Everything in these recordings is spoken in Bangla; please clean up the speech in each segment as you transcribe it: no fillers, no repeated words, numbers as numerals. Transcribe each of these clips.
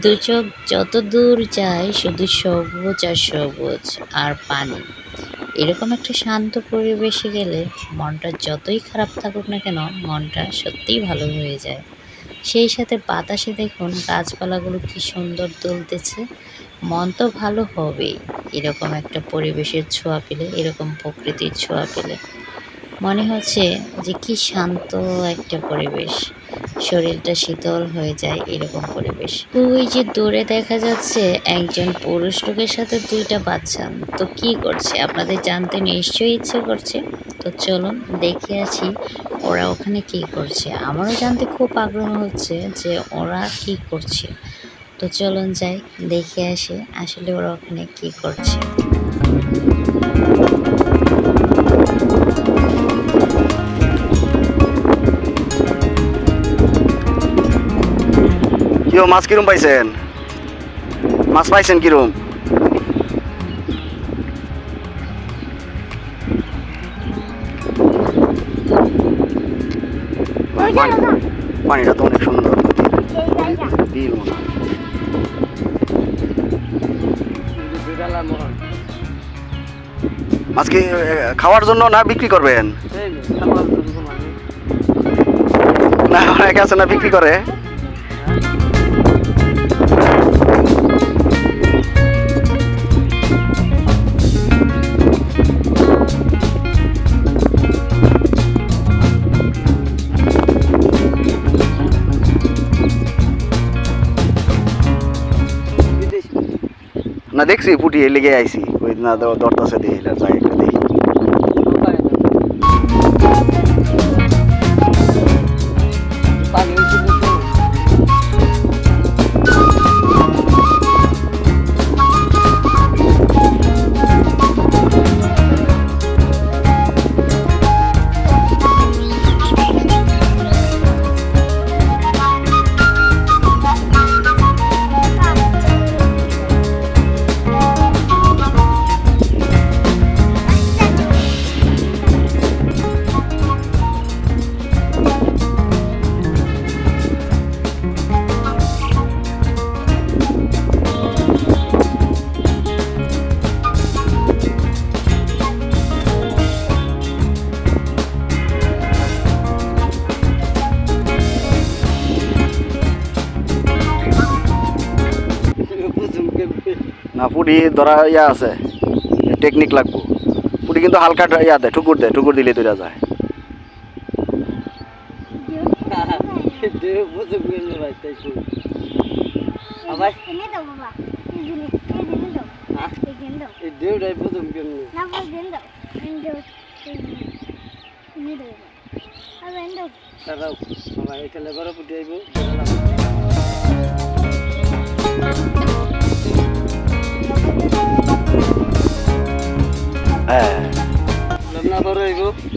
দু চোখ যত দূর যায় শুধু সবুজ আর সবুজ আর পানি। এরকম একটা শান্ত পরিবেশে গেলে মনটা যতই খারাপ থাকুক না কেন মনটা সত্যিই ভালো হয়ে যায়। সেই সাথে বাতাসে দেখুন গাছপালাগুলো কি সুন্দর দুলতেছে। মন তো ভালো হবেই এরকম একটা পরিবেশের ছোঁয়া পেলে, এরকম প্রকৃতির ছোঁয়া পেলে। মনে হচ্ছে যে কি শান্ত একটা পরিবেশ, শরীরটা শীতল হয়ে যায় এরকম পরিবেশ। ওই যে দূরে দেখা যাচ্ছে একজন পুরুষ লোকের সাথে দুইটা বাচ্চা। তো কি করছে আপনাদের জানতে নিশ্চয়ই ইচ্ছে করছে। তো চলুন দেখে আসি ওরা ওখানে কি করছে। আমারও জানতে খুব আগ্রহ হচ্ছে যে ওরা কি করছে। তো চলুন যাই, দেখে আসি আসলে ওরা ওখানে কি করছে। কিও মাছ কিরম পাইছেন? মাছ পাইছেন কিরম? পানিটা তো অনেক সুন্দর। বিল মনে হয়। মাছ কি খাওয়ার জন্য না বিক্রি করবেন? না অনেকে আছে না বিক্রি করে। না দেখছি পুটি লেগে আইছি ওই না দরতাছে দিয়ে যাই একটা দেখি। না পুটি ধরা ইয়া আছে, টেকনিক লাগবো। পুটি কিন্তু হালকা ইয়া দেয়, ঠুকুর দিলে ধরা যায়।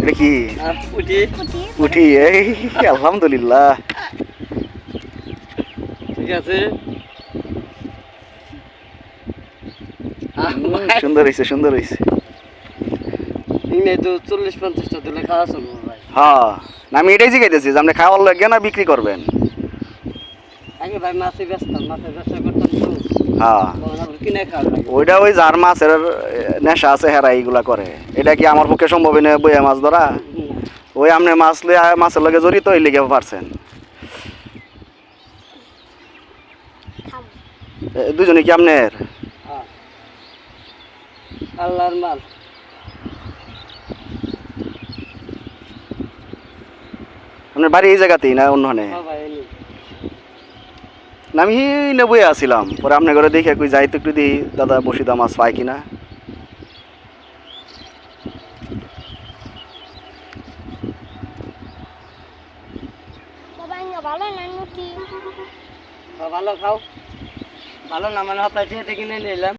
এটা কি পুটি? এই আলহামদুলিল্লাহ ঠিক আছে। সুন্দর হয়েছে, সুন্দর হয়েছে। তো 40-50টা দিলে খাওয়া চলবো ভাই। হ্যাঁ না আমি এটাই শিখাইতেছি যে আপনি খাওয়ার লাগে না বিক্রি করবেন। আগে ভাই মাছে বেচতাম, মাছের ব্যবসা করতাম তো। হ্যাঁ কিনে খাওয়া লাগে। ওইটা ওই যার মাছের নেশা আছে হেরা এইগুলা করে। এটা কি আমার পক্ষে সম্ভব না বইয়া মাছ ধরা? ওই আপনি মাছ লিয়ে মাছের লগে জড়িত ওই লেগে পারছেন। দুজনে কি আপনার? আল্লাহর মাল। আপনার বাড়ি এই জায়গাতেই না অন্যখানে? না আমি নেবই আসছিলাম, পরে আপনার ঘরে দেখে কই যাই তো একটু দিই দাদা বসিদা মাছ পাই কিনা। ভালো খাও, ভালো না মানে আপনার কিনে নিলাম।